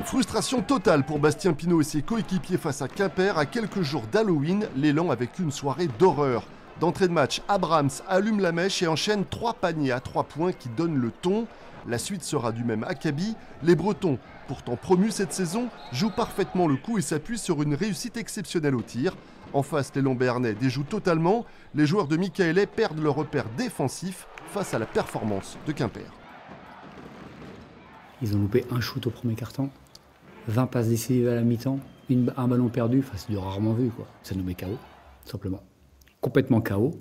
Frustration totale pour Bastien Pinault et ses coéquipiers face à Quimper à quelques jours d'Halloween, l'élan avec une soirée d'horreur. D'entrée de match, Abrams allume la mèche et enchaîne 3 paniers à 3 points qui donnent le ton. La suite sera du même acabit. Les Bretons, pourtant promus cette saison, jouent parfaitement le coup et s'appuient sur une réussite exceptionnelle au tir. En face, les Béarnais déjouent totalement. Les joueurs de Michaelet perdent leur repère défensif face à la performance de Quimper. Ils ont loupé un shoot au premier quart-temps, 20 passes décisives à la mi-temps, un ballon perdu, c'est du rarement vu, quoi. Ça nous met KO, simplement. Complètement KO.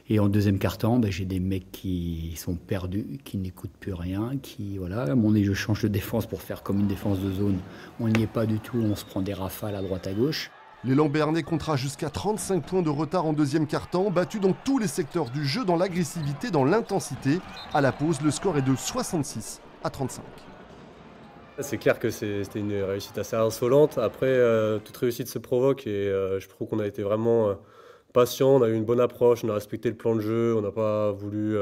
Et en deuxième quart-temps, j'ai des mecs qui sont perdus, qui n'écoutent plus rien, voilà. À mon avis, je change de défense pour faire comme une défense de zone. On n'y est pas du tout, on se prend des rafales à droite à gauche. L'élan béarnais comptera jusqu'à 35 points de retard en deuxième quart-temps, battu dans tous les secteurs du jeu, dans l'agressivité, dans l'intensité. À la pause, le score est de 66 à 35. C'est clair que c'était une réussite assez insolente. Après, toute réussite se provoque et je trouve qu'on a été vraiment patient, on a eu une bonne approche, on a respecté le plan de jeu, on n'a pas voulu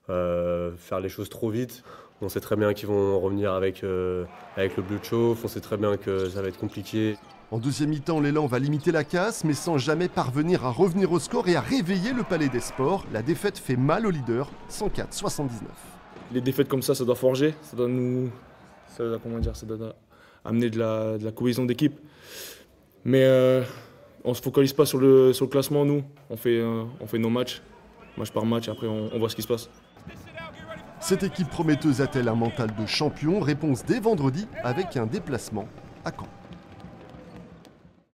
faire les choses trop vite. On sait très bien qu'ils vont revenir avec le bleu de chauffe, on sait très bien que ça va être compliqué. En deuxième mi-temps, l'élan va limiter la casse, mais sans jamais parvenir à revenir au score et à réveiller le Palais des Sports. La défaite fait mal au leader, 104-79. Les défaites comme ça doit forger, ça doit amener de la cohésion d'équipe. Mais on ne se focalise pas sur le classement, nous. On fait nos matchs, match par match, après on voit ce qui se passe. Cette équipe prometteuse a-t-elle un mental de champion? Réponse dès vendredi avec un déplacement à Caen.